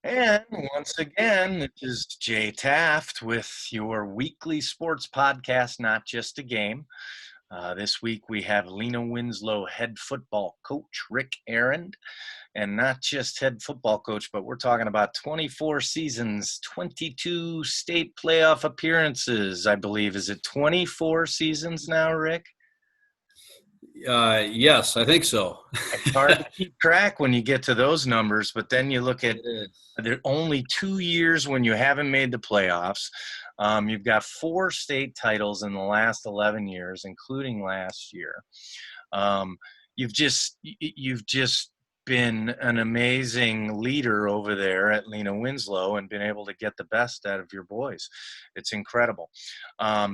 And once again, this is Jay Taft with your weekly sports podcast, Not Just a Game. This week we have Lena-Winslow head football coach Ric Arand, and not just head football coach, but we're talking about 24 seasons, 22 state playoff appearances, I believe. Is it 24 seasons now, Rick? Yes, I think so. It's hard to keep track when you get to those numbers, but then you look at there are only 2 years when you haven't made the playoffs. You've got 4 state titles in the last 11 years, including last year. You've just been an amazing leader over there at Lena-Winslow and been able to get the best out of your boys. It's incredible.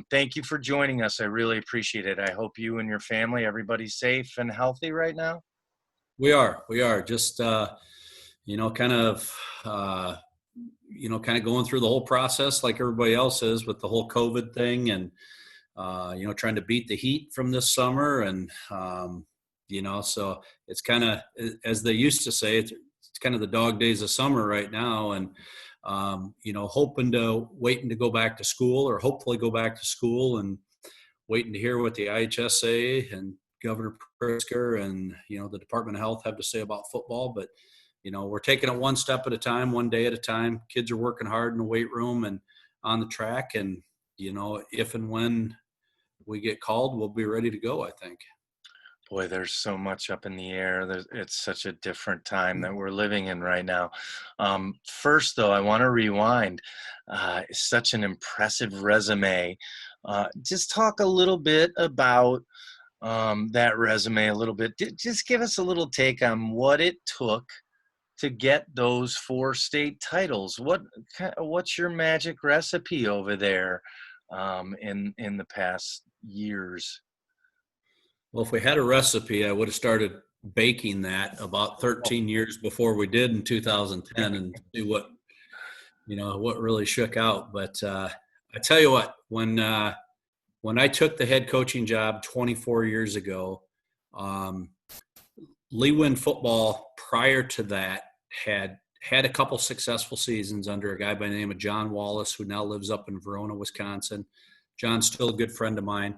Thank you for joining us. I really appreciate it. I hope you and your family, everybody's safe and healthy right now. We are just, kind of going through the whole process like everybody else is with the whole COVID thing and, trying to beat the heat from this summer. And, so it's kind of, as they used to say, it's kind of the dog days of summer right now. And, waiting to go back to school or hopefully go back to school and waiting to hear what the IHSA and Governor Pritzker and, the Department of Health have to say about football. But, we're taking it one step at a time, one day at a time. Kids are working hard in the weight room and on the track. And, if and when we get called, we'll be ready to go, I think. Boy, there's so much up in the air. It's such a different time that we're living in right now. First, though, I want to rewind. It's such an impressive resume. Just talk a little bit about that resume a little bit. Just give us a little take on what it took to get those 4 state titles. What's your magic recipe over there in the past years? Well, if we had a recipe, I would have started baking that about 13 years before we did in 2010 and see what really shook out. But I tell you what, when I took the head coaching job 24 years ago, Lee-Win football prior to that had a couple successful seasons under a guy by the name of John Wallace, who now lives up in Verona, Wisconsin. John's still a good friend of mine.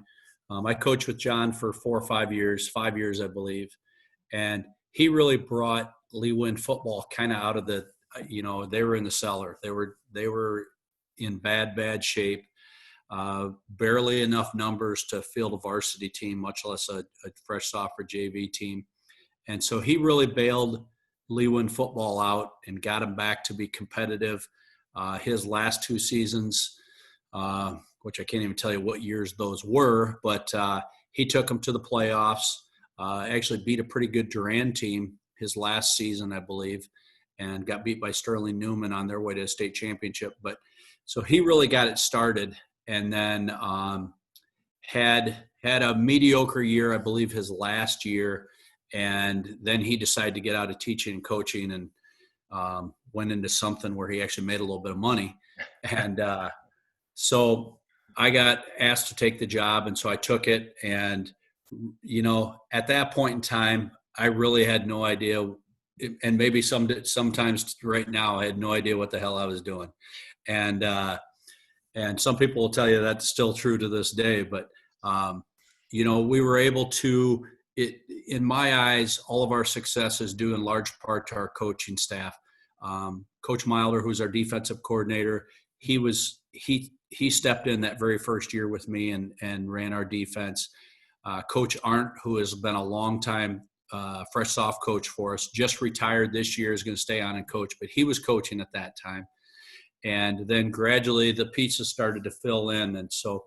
I coached with John for 4 or 5 years, 5 years, I believe. And he really brought Lee-Win football kind of out of the, they were in the cellar. They were in bad shape. Barely enough numbers to field a varsity team, much less a fresh sophomore JV team. And so he really bailed Lee-Win football out and got him back to be competitive. His last 2 seasons, which I can't even tell you what years those were, but he took them to the playoffs, actually beat a pretty good Durand team his last season, I believe, and got beat by Sterling Newman on their way to a state championship. But so he really got it started, and then had a mediocre year, I believe, his last year, and then he decided to get out of teaching and coaching and went into something where he actually made a little bit of money. And so I got asked to take the job, and so I took it. And, at that point in time, I really had no idea, and maybe sometimes right now I had no idea what the hell I was doing. And some people will tell you that's still true to this day. But, we were able to, in my eyes, all of our success is due in large part to our coaching staff. Coach Milder, who's our defensive coordinator, he stepped in that very first year with me and ran our defense. Coach Arndt, who has been a long-time fresh soft coach for us, just retired this year, is going to stay on and coach, but he was coaching at that time. And then gradually the pieces started to fill in. And so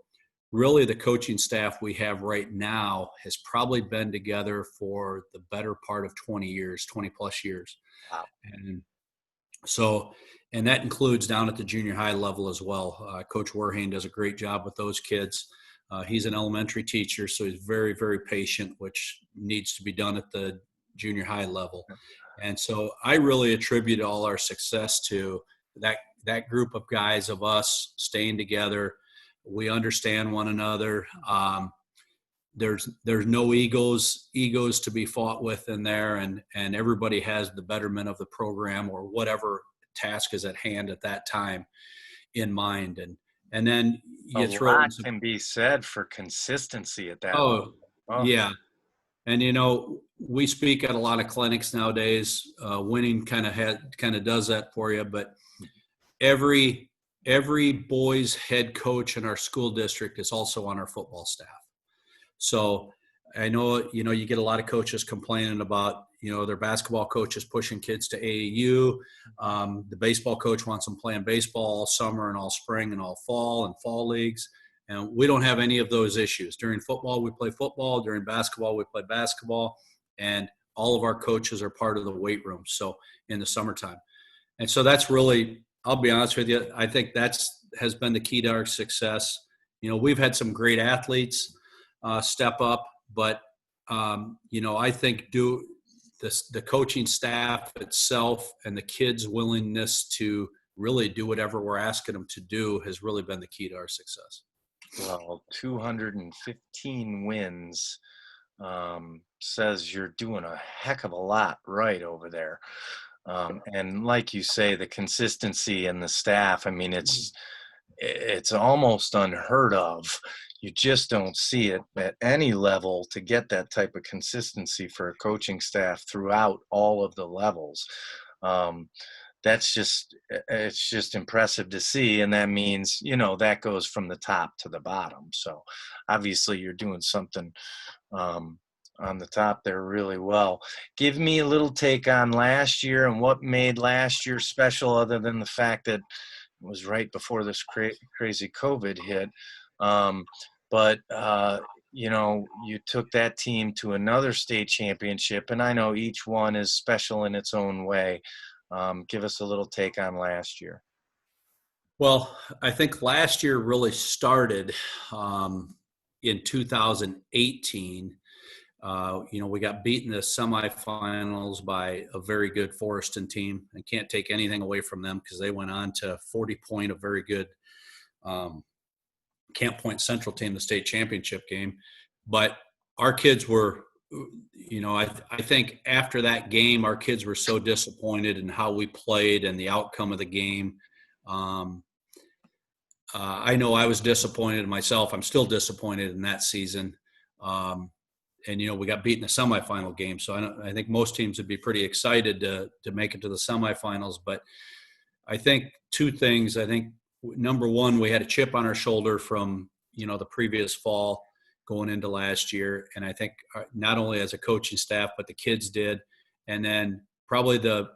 really the coaching staff we have right now has probably been together for the better part of 20 plus years. Wow. And so, and that includes down at the junior high level as well. Coach Werhane does a great job with those kids. He's an elementary teacher, so he's very, very patient, which needs to be done at the junior high level. And so I really attribute all our success to that group of guys, of us staying together. We understand one another. there's no egos to be fought with in there, and everybody has the betterment of the program or whatever task is at hand at that time in mind. And then A you throw in lot some, can be said for consistency at that level. oh Oh, yeah. And we speak at a lot of clinics nowadays. Winning kind of does that for you. But every boys head coach in our school district is also on our football staff. So I know you get a lot of coaches complaining about their basketball coaches pushing kids to AAU. The baseball coach wants them playing baseball all summer and all spring and all fall and fall leagues. And we don't have any of those issues. During football, we play football. During basketball, we play basketball. And all of our coaches are part of the weight room. So in the summertime. And so that's really, I'll be honest with you, I think has been the key to our success. We've had some great athletes step up, but I think the coaching staff itself and the kids' willingness to really do whatever we're asking them to do has really been the key to our success. well, 215 wins says you're doing a heck of a lot right over there. And like you say, the consistency and the staff, I mean, it's almost unheard of. You just don't see it at any level to get that type of consistency for a coaching staff throughout all of the levels. It's just impressive to see. And that means, that goes from the top to the bottom. So obviously you're doing something on the top there really well. Give me a little take on last year and what made last year special, other than the fact that it was right before this crazy COVID hit. But you took that team to another state championship, and I know each one is special in its own way. Give us a little take on last year. Well, I think last year really started in 2018. We got beaten in the semifinals by a very good Forreston team. I can't take anything away from them because they went on to 40 Point, a very good Camp Point Central team, the state championship game. But our kids were, I think after that game, our kids were so disappointed in how we played and the outcome of the game. I know I was disappointed in myself. I'm still disappointed in that season. And we got beat in the semifinal game. So I think most teams would be pretty excited to make it to the semifinals. But I think two things. I think number one, we had a chip on our shoulder from the previous fall going into last year, and I think not only as a coaching staff, but the kids did. And then probably the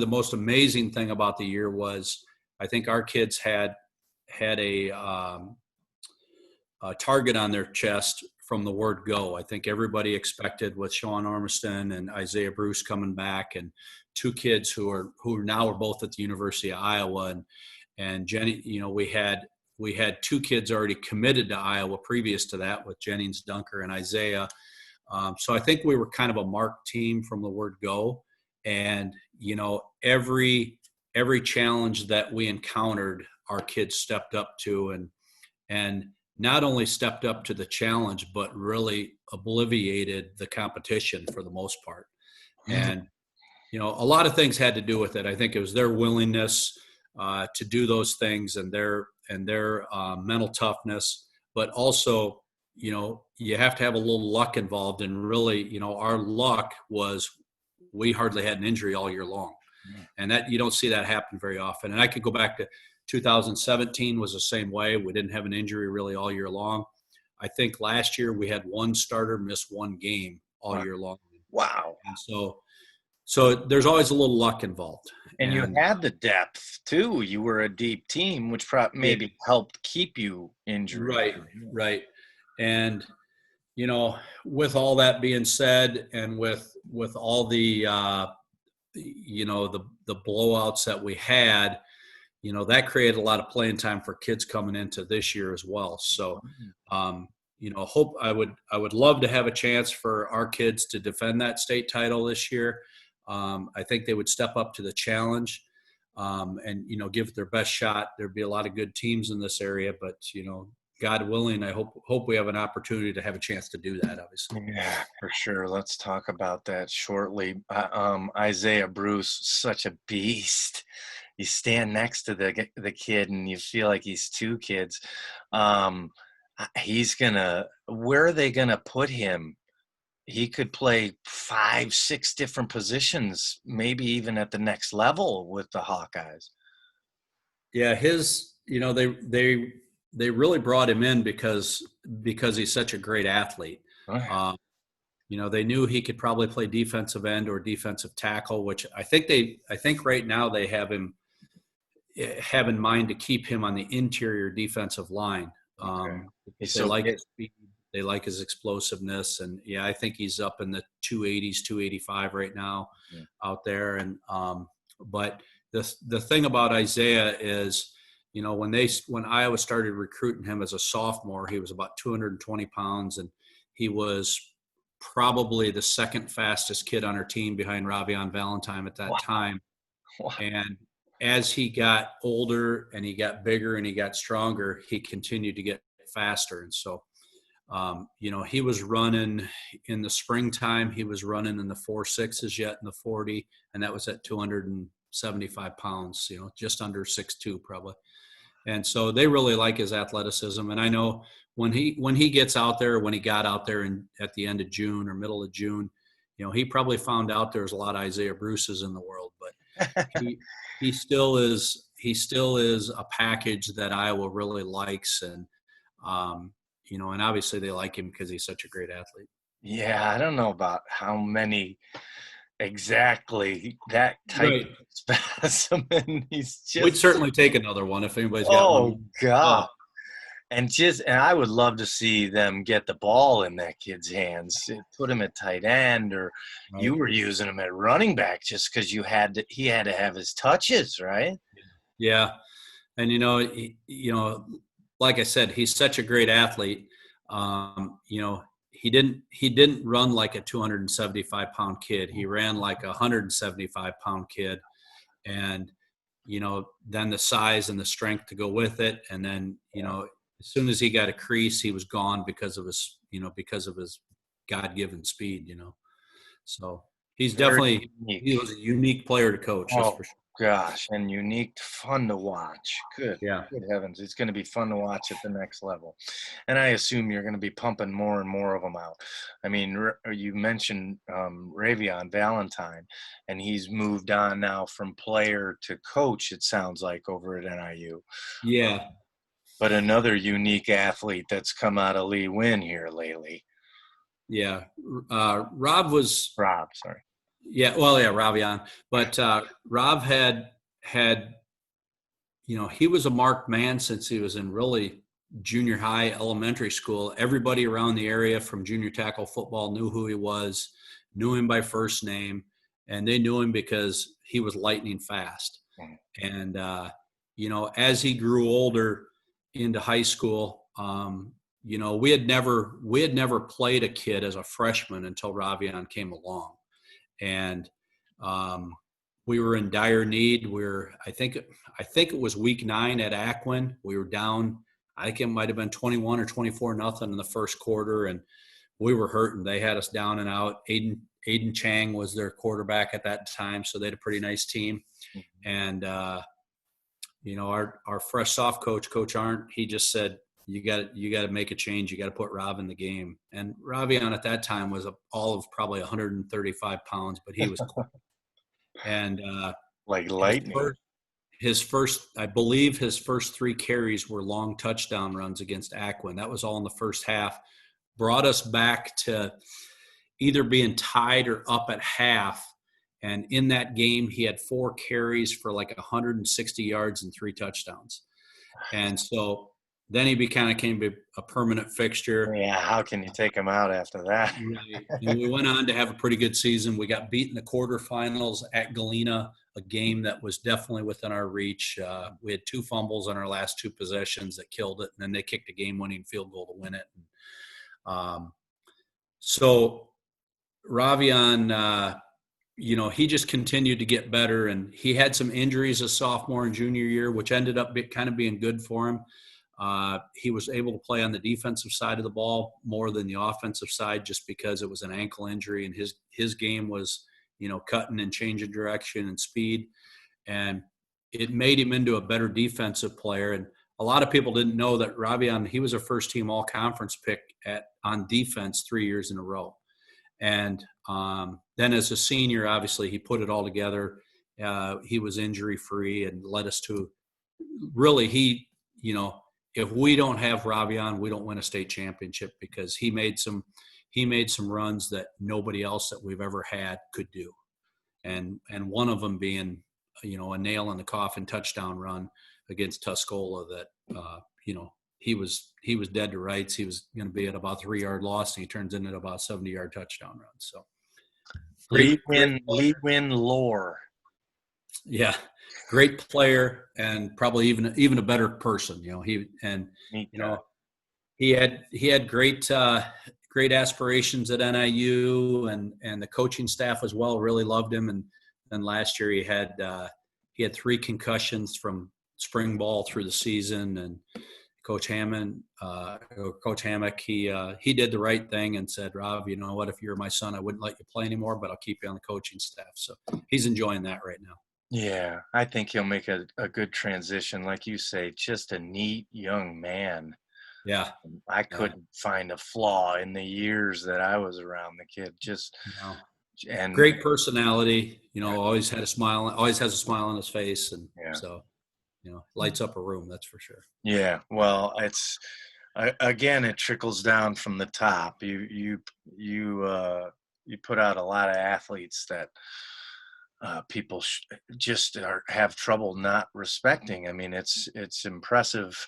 most amazing thing about the year was I think our kids had a target on their chest from the word go. I think everybody expected with Sean Ormiston and Isaiah Bruce coming back, and two kids who now are both at the University of Iowa, and Jenny, we had two kids already committed to Iowa previous to that with Jennings Dunker and Isaiah. So I think we were kind of a marked team from the word go. And, every challenge that we encountered, our kids stepped up to and not only stepped up to the challenge, but really obliviated the competition for the most part. And, a lot of things had to do with it. I think it was their willingness to do those things and their mental toughness, but also, you have to have a little luck involved. And really, our luck was we hardly had an injury all year long. And that you don't see that happen very often. And I could go back to 2017 was the same way. We didn't have an injury really all year long. I think last year we had one starter miss one game all year long. Wow. And so there's always a little luck involved. And you had the depth too. You were a deep team, which maybe helped keep you injured. Right. And, with all that being said, and with all the, the blowouts that we had, that created a lot of playing time for kids coming into this year as well. So, hope I would love to have a chance for our kids to defend that state title this year. I think they would step up to the challenge and, give it their best shot. There'd be a lot of good teams in this area, but, God willing, I hope we have an opportunity to have a chance to do that, obviously. Yeah, for sure. Let's talk about that shortly. Isaiah Bruce, such a beast. You stand next to the kid, and you feel like he's two kids. Um, where are they gonna put him? He could play 5, 6 different positions, maybe even at the next level with the Hawkeyes. Yeah, they really brought him in because he's such a great athlete. Right. Um, they knew he could probably play defensive end or defensive tackle, which I think right now they have in mind to keep him on the interior defensive line. Okay. Because He's they so like big. his speed, they like his explosiveness, and yeah, I think he's up in the 280s, 285 right now Yeah. out there. And but the thing about Isaiah is, when Iowa started recruiting him as a sophomore, he was about 220 pounds, and he was probably the second fastest kid on our team behind Ravion Valentine at that Wow. time. Wow. And as he got older and he got bigger and he got stronger, he continued to get faster. And so, he was running in the springtime. He was running in the 4.6s yet in the 40, and that was at 275 pounds. Just under 6'2" probably. And so they really like his athleticism. And I know when he gets out there, when he got out there at the end of June or middle of June, he probably found out there's a lot of Isaiah Bruces in the world, but he still is a package that Iowa really likes. And and obviously they like him because he's such a great athlete. Yeah, I don't know about how many exactly that type Right. of specimen. He's We'd just, certainly take another one if anybody's got oh one. God. And I would love to see them get the ball in that kid's hands, put him at tight end, or Right. you were using him at running back just because he had to have his touches, right? Yeah. And, like I said, he's such a great athlete. He didn't run like a 275-pound kid. He ran like a 175-pound kid. And, then the size and the strength to go with it. And then, as soon as he got a crease, he was gone because of his God-given speed, So he's Very definitely, unique. he was a unique player to coach. That's Oh for sure. gosh, and unique, fun to watch. Yeah. Good heavens, it's going to be fun to watch at the next level. And I assume you're going to be pumping more and more of them out. I mean, you mentioned Ravion Valentine, and he's moved on now from player to coach. It sounds like over at NIU. Yeah. But another unique athlete that's come out of Lee Win here lately. Yeah. Rob was, Rob, sorry. yeah, well, yeah, Ravion. But Rob had, he was a marked man since he was in really junior high, elementary school. Everybody around the area from junior tackle football knew who he was, knew him by first name, and they knew him because he was lightning fast. And, as he grew older into high school, we had never played a kid as a freshman until Ravion came along. And we were in dire need. I think it was week 9 at Aquin. We were down, I think it might have been 21 or 24-0 in the first quarter, and we were hurting. They had us down and out. Aiden Chang was their quarterback at that time, so they had a pretty nice team. And our fresh soft coach Arndt, he just said, you got to make a change. You got to put Rob in the game. And Ravion at that time was all of probably 135 pounds, but he was quick. And like lightning. I believe his first 3 carries were long touchdown runs against Aquin. That was all in the first half. Brought us back to either being tied or up at half. And in that game, he had 4 carries for like 160 yards and 3 touchdowns. And so then he became a permanent fixture. Yeah, how can you take him out after that? Right. And we went on to have a pretty good season. We got beat in the quarterfinals at Galena, a game that was definitely within our reach. We had 2 fumbles on our last 2 possessions that killed it, and then they kicked a game-winning field goal to win it. So Ravion, he just continued to get better, and he had some injuries as sophomore and junior year, which ended up kind of being good for him. He was able to play on the defensive side of the ball more than the offensive side, just because it was an ankle injury, and his game was, cutting and changing direction and speed, and it made him into a better defensive player. And a lot of people didn't know that Ravian, he was a first-team all-conference pick on defense 3 years in a row. And then as a senior, obviously, he put it all together. He was injury-free and led us to really if we don't have Ravian, we don't win a state championship, because he made some runs that nobody else that we've ever had could do. And one of them being, a nail in the coffin touchdown run against Tuscola that, he was dead to rights. He was going to be at about 3-yard loss, and he turns in at about 70-yard touchdown run. So Lee Win Lore. Yeah, great player, and probably even a better person. He had great aspirations at NIU, and the coaching staff as well really loved him. And then last year he had 3 concussions from spring ball through the season, and Coach Hammock, he did the right thing and said, Rob, you know what, if you're my son, I wouldn't let you play anymore, but I'll keep you on the coaching staff. So he's enjoying that right now. Yeah, I think he'll make a good transition. Like you say, just a neat young man. Yeah. I couldn't find a flaw in the years that I was around the kid. And great personality, always has a smile on his face. And so, lights up a room, that's for sure. Yeah. Well, it's, again, it trickles down from the top. You put out a lot of athletes that people just have trouble not respecting. I mean, it's impressive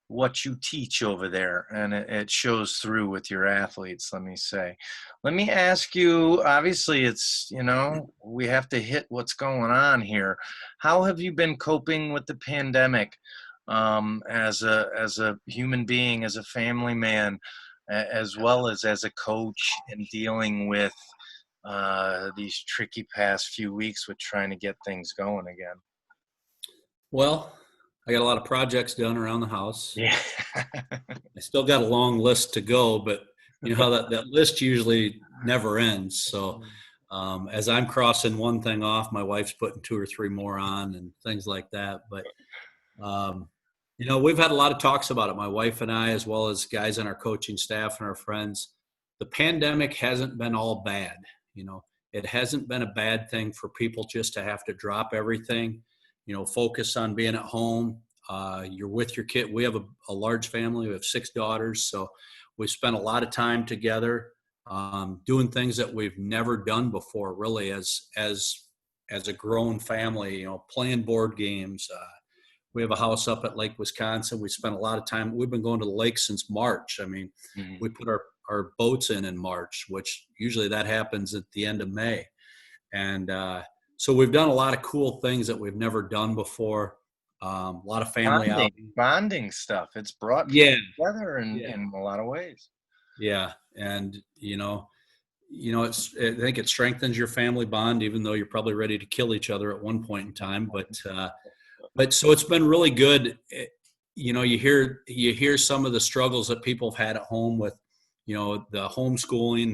what you teach over there, and it shows through with your athletes, let me say. Let me ask you, obviously it's, we have to hit what's going on here. How have you been coping with the pandemic as a human being, as a family man, as well as a coach, in dealing with these tricky past few weeks with trying to get things going again? Well, I got a lot of projects done around the house. Yeah. I still got a long list to go, but you know how that list usually never ends. So as I'm crossing one thing off, my wife's putting 2 or 3 more on and things like that. But, we've had a lot of talks about it, my wife and I, as well as guys on our coaching staff and our friends. The pandemic hasn't been all bad. It hasn't been a bad thing for people just to have to drop everything, focus on being at home. You're with your kid. We have a large family. We have 6 daughters. So we spent a lot of time together doing things that we've never done before, really, as a grown family, playing board games. We have a house up at Lake Wisconsin. We spent a lot of time. We've been going to the lake since March. I mean, we put our boats in March, which usually that happens at the end of May. And so we've done a lot of cool things that we've never done before. A lot of family bonding stuff. It's brought people together in a lot of ways. Yeah. And, I think it strengthens your family bond, even though you're probably ready to kill each other at one point in time. But so it's been really good. You hear some of the struggles that people have had at home with, the homeschooling,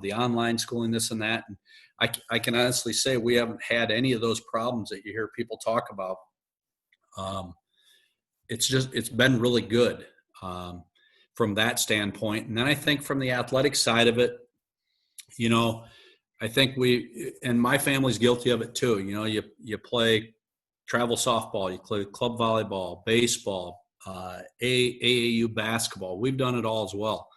the online schooling, this and that. And I can honestly say we haven't had any of those problems that you hear people talk about. It's been really good from that standpoint. And then I think from the athletic side of it, I think and my family's guilty of it too. You play travel softball, you play club volleyball, baseball, AAU basketball. We've done it all as well.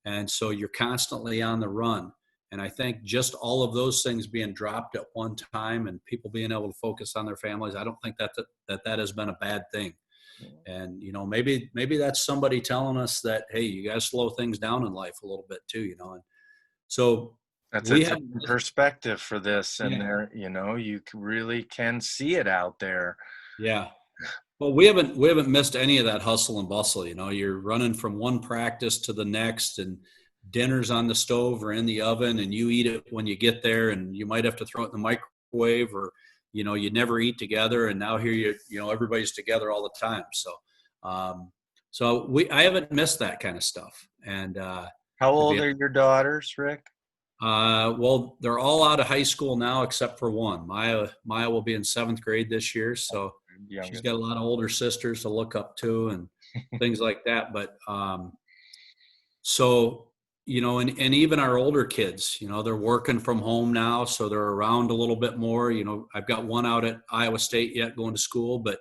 And so you're constantly on the run. And I think just all of those things being dropped at one time and people being able to focus on their families, I don't think that has been a bad thing. And, maybe that's somebody telling us that, hey, you got to slow things down in life a little bit too, And so that's a perspective for this. And there, you really can see it out there. Yeah. Well, we haven't missed any of that hustle and bustle. You're running from one practice to the next, and dinner's on the stove or in the oven, and you eat it when you get there, and you might have to throw it in the microwave, or you never eat together, and now here everybody's together all the time. So So I haven't missed that kind of stuff. And How old are your daughters, Rick? well, they're all out of high school now except for one. Maya will be in 7th grade this year, so she's Youngest. got a lot of older sisters to look up to and things like that. But so, and even our older kids, they're working from home now, so they're around a little bit more. I've got one out at Iowa State yet going to school, but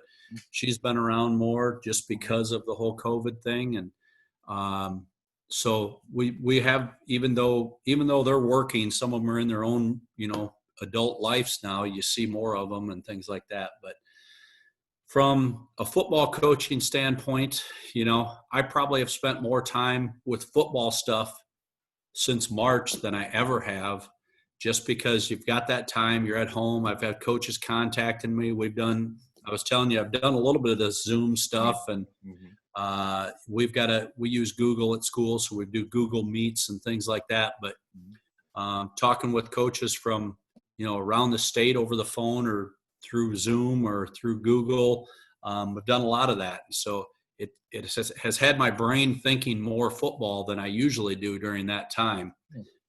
she's been around more just because of the whole COVID thing. And so we have, even though they're working, some of them are in their own, adult lives now. You see more of them and things like that. But from a football coaching standpoint, I probably have spent more time with football stuff since March than I ever have, just because you've got that time, you're at home. I've had coaches contacting me. I was telling you, I've done a little bit of this Zoom stuff, and we use Google at school, so we do Google Meets and things like that. But talking with coaches from, around the state over the phone or through Zoom or through Google, we've done a lot of that. So it has had my brain thinking more football than I usually do during that time.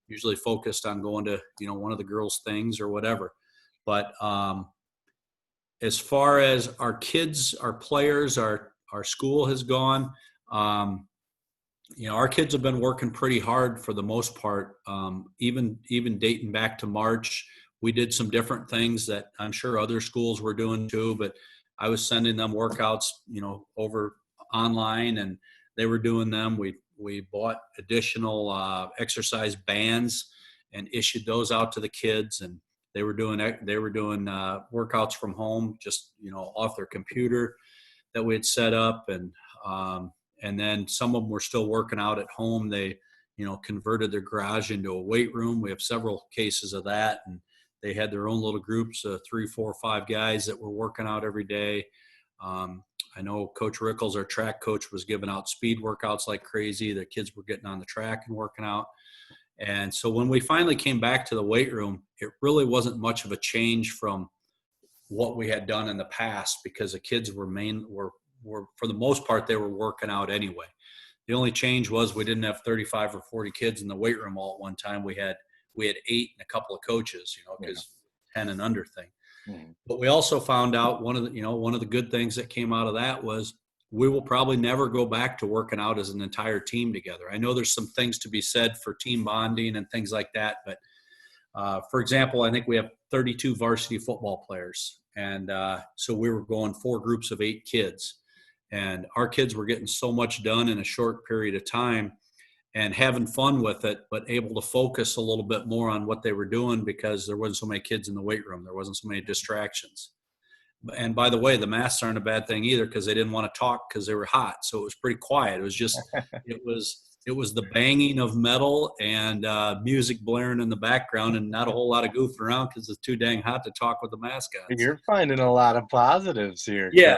Usually focused on going to, one of the girls' things or whatever. But as far as our kids, our players, our school has gone, our kids have been working pretty hard for the most part. Even dating back to March, we did some different things that I'm sure other schools were doing too, but I was sending them workouts, over online, and they were doing them. We bought additional exercise bands and issued those out to the kids, and they were doing workouts from home, just off their computer that we had set up, and then some of them were still working out at home. They converted their garage into a weight room. We have several cases of that, and they had their own little groups of 3, 4, 5 guys that were working out every day. I know Coach Rickles, our track coach, was giving out speed workouts like crazy. The kids were getting on the track and working out. And so when we finally came back to the weight room, it really wasn't much of a change from what we had done in the past, because the kids were for the most part, they were working out anyway. The only change was we didn't have 35 or 40 kids in the weight room all at one time. We had 8 and a couple of coaches, because 10 and under thing. But we also found out one of the good things that came out of that was we will probably never go back to working out as an entire team together. I know there's some things to be said for team bonding and things like that, but for example, I think we have 32 varsity football players, and so we were going 4 groups of 8 kids, and our kids were getting so much done in a short period of time and having fun with it, but able to focus a little bit more on what they were doing because there wasn't so many kids in the weight room. There wasn't so many distractions. And by the way, the masks aren't a bad thing either, because they didn't want to talk because they were hot. So it was pretty quiet. It was just, it was the banging of metal and music blaring in the background, and not a whole lot of goofing around because it's too dang hot to talk with the mask on. You're finding a lot of positives here. Yeah.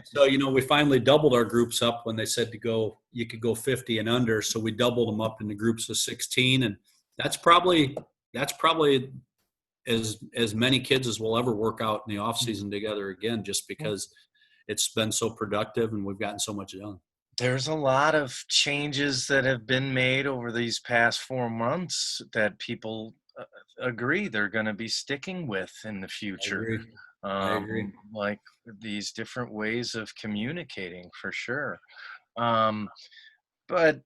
So, we finally doubled our groups up when they said you could go 50 and under. So we doubled them up into groups of 16. And that's probably as many kids as we'll ever work out in the off season together again, just because it's been so productive and we've gotten so much done. There's a lot of changes that have been made over these past 4 months that people agree they're going to be sticking with in the future. I agree. Like these different ways of communicating, for sure. But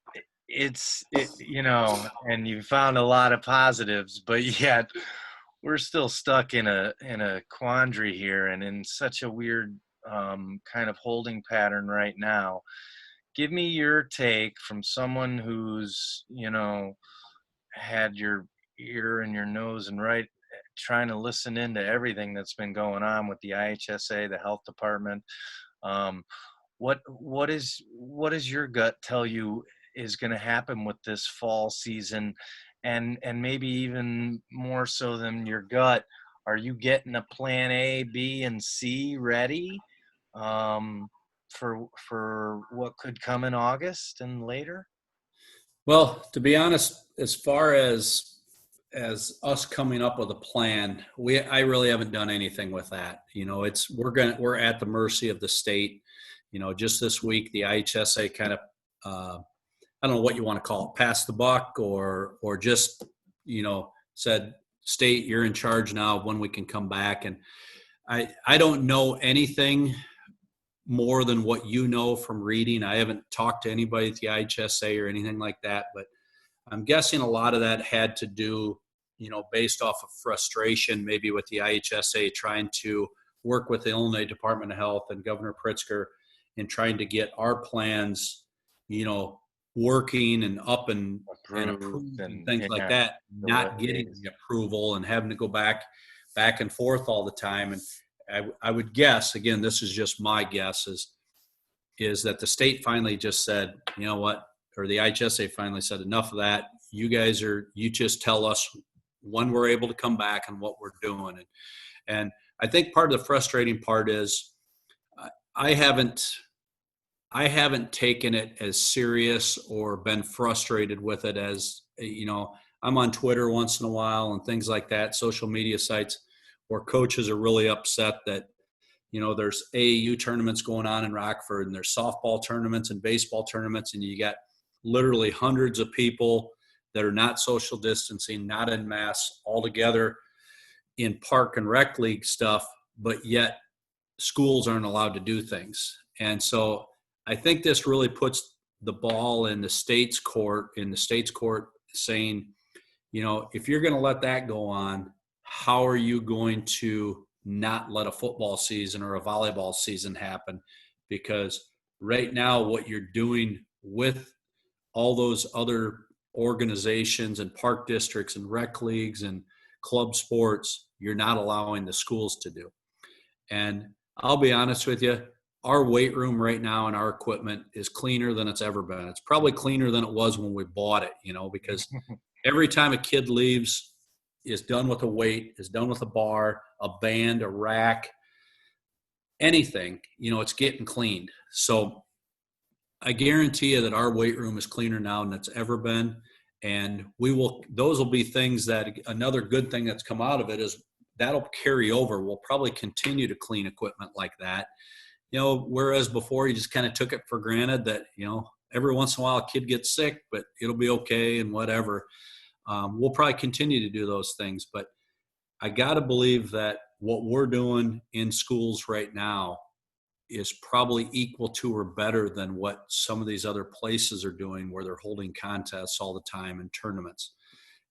and you found a lot of positives, but yet we're still stuck in a quandary here, and in such a weird kind of holding pattern right now. Give me your take from someone who's, had your ear and your nose and trying to listen into everything that's been going on with the IHSA, the health department. What does your gut tell you is going to happen with this fall season, and maybe even more so than your gut? Are you getting a plan A, B, and C ready for what could come in August and later? Well, to be honest, as far as us coming up with a plan, I really haven't done anything with that. We're at the mercy of the state. just this week, the IHSA kind of, I don't know what you want to call it, passed the buck or just, said, state, you're in charge now of when we can come back. And I don't know anything more than what you know from reading. I haven't talked to anybody at the IHSA or anything like that, but I'm guessing a lot of that had to do, based off of frustration, maybe with the IHSA trying to work with the Illinois Department of Health and Governor Pritzker in trying to get our plans, working and up and approved and things like that, not getting the approval and having to go back and forth all the time. And I would guess, again, this is just my guess, is that the state finally just said, you know what, or the IHSA finally said, enough of that. You just tell us when we're able to come back and what we're doing. And I think part of the frustrating part is I haven't taken it as serious or been frustrated with it as, I'm on Twitter once in a while and things like that, social media sites where coaches are really upset that, there's AAU tournaments going on in Rockford and there's softball tournaments and baseball tournaments, and you got literally hundreds of people that are not social distancing, not en masse, all together in park and rec league stuff, but yet schools aren't allowed to do things. And so I think this really puts the ball in the state's court, saying, if you're going to let that go on, how are you going to not let a football season or a volleyball season happen? Because right now what you're doing with all those other organizations and park districts and rec leagues and club sports, you're not allowing the schools to do. And I'll be honest with you, our weight room right now and our equipment is cleaner than it's ever been. It's probably cleaner than it was when we bought it, because every time a kid leaves, is done with a weight, is done with a bar, a band, a rack, anything, it's getting cleaned. So I guarantee you that our weight room is cleaner now than it's ever been. And those will be things that, another good thing that's come out of it is that'll carry over. We'll probably continue to clean equipment like that. Whereas before you just kind of took it for granted that, every once in a while a kid gets sick, but it'll be okay and whatever. We'll probably continue to do those things, but I got to believe that what we're doing in schools right now is probably equal to or better than what some of these other places are doing where they're holding contests all the time and tournaments.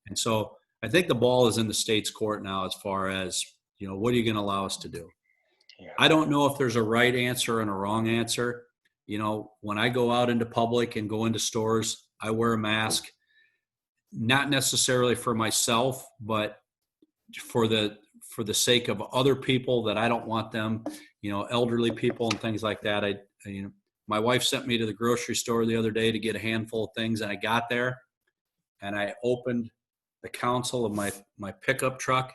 And so I think the ball is in the state's court now as far as, what are you going to allow us to do? Yeah. I don't know if there's a right answer and a wrong answer. When I go out into public and go into stores, I wear a mask, not necessarily for myself, but for the sake of other people that I don't want them, elderly people and things like that. My wife sent me to the grocery store the other day to get a handful of things, and I got there and I opened the console of my pickup truck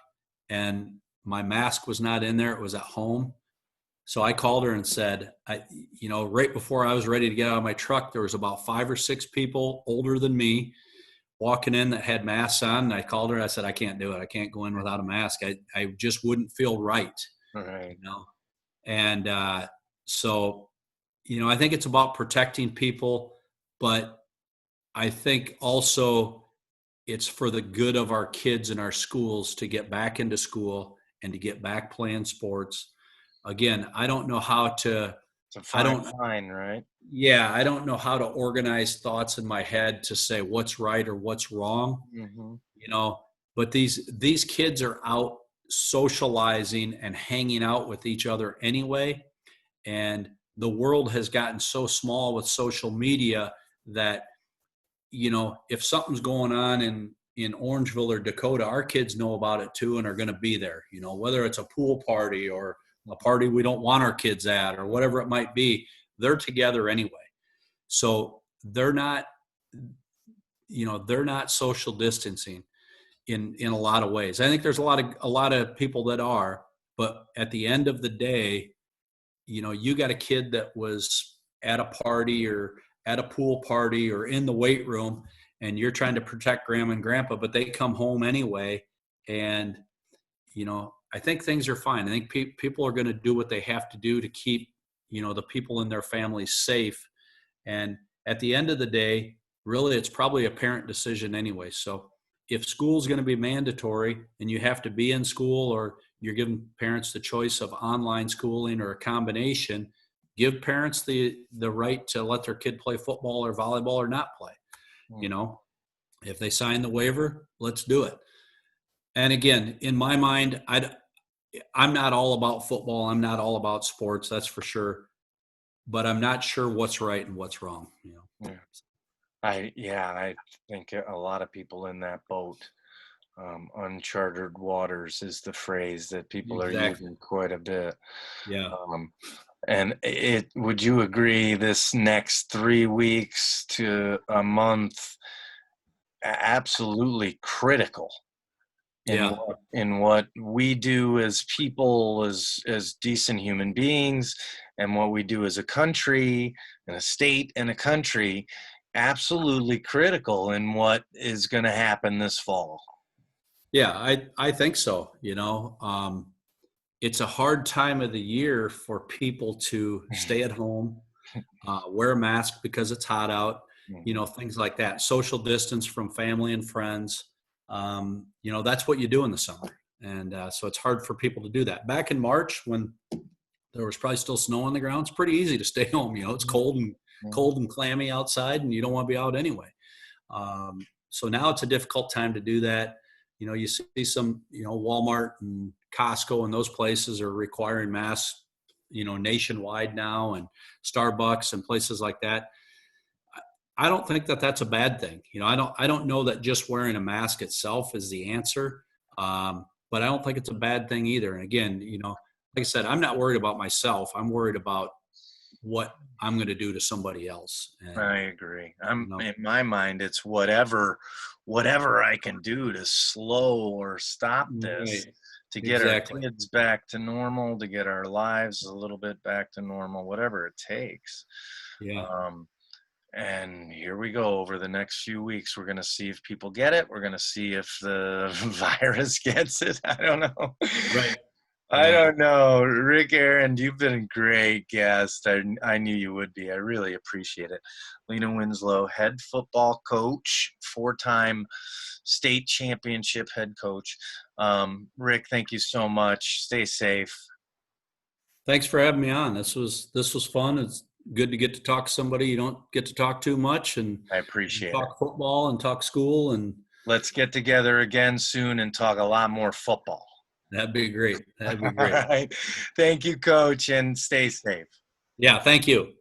and my mask was not in there. It was at home. So I called her and said, right before I was ready to get out of my truck, there was about 5 or 6 people older than me walking in that had masks on. And I called her. I said, I can't do it. I can't go in without a mask. I just wouldn't feel right. Right. And so, I think it's about protecting people, but I think also it's for the good of our kids in our schools to get back into school and to get back playing sports. Again, I don't know how to. It's a fine line, right? Yeah, I don't know how to organize thoughts in my head to say what's right or what's wrong. Mm-hmm. But these kids are out socializing and hanging out with each other anyway. And the world has gotten so small with social media that, if something's going on in Orangeville or Dakota, our kids know about it too and are going to be there, whether it's a pool party or a party we don't want our kids at or whatever it might be, they're together anyway. So they're not social distancing in a lot of ways. I think there's a lot of people that are, but at the end of the day, you got a kid that was at a party or at a pool party or in the weight room and you're trying to protect grandma and grandpa, but they come home anyway. And, I think things are fine. I think people are going to do what they have to do to keep, the people in their families safe. And at the end of the day, really, it's probably a parent decision anyway. So if school's going to be mandatory and you have to be in school, or you're giving parents the choice of online schooling or a combination, give parents the right to let their kid play football or volleyball or not play. If they sign the waiver, let's do it. And again, in my mind, I'm not all about football. I'm not all about sports, that's for sure. But I'm not sure what's right and what's wrong. Yeah. I think a lot of people in that boat. Uncharted waters is the phrase that people are Exactly. using quite a bit. Yeah. And would you agree this next 3 weeks to a month, absolutely critical Yeah. in what we do as people, as decent human beings, and what we do as a country and a state and a country, absolutely critical in what is going to happen this fall. Yeah, I think so. It's a hard time of the year for people to stay at home, wear a mask because it's hot out, things like that. Social distance from family and friends. That's what you do in the summer. And so it's hard for people to do that. Back in March, when there was probably still snow on the ground, it's pretty easy to stay home. It's cold and clammy outside, and you don't want to be out anyway. So now it's a difficult time to do that. You see some, Walmart and Costco and those places are requiring masks, nationwide now, and Starbucks and places like that. I don't think that that's a bad thing. I don't know that just wearing a mask itself is the answer. But I don't think it's a bad thing either. And again, like I said, I'm not worried about myself. I'm worried about what I'm going to do to somebody else. And, I agree. In my mind, it's whatever I can do to slow or stop this, right, to get exactly. our kids back to normal, to get our lives a little bit back to normal, whatever it takes. Yeah. And here we go. Over the next few weeks, we're going to see if people get it. We're going to see if the virus gets it. I don't know. Right. I Yeah. don't know. Ric Arand, you've been a great guest. I knew you would be. I really appreciate it. Lena-Winslow, head football coach, 4-time state championship head coach. Ric, thank you so much. Stay safe. Thanks for having me on. This was fun. It's good to get to talk to somebody you don't get to talk to much, and I appreciate it. talk football and talk school, and Let's get together again soon and talk a lot more football. that'd be great. That'd be All great. right. Thank you, Coach, and stay safe. Yeah. Thank you.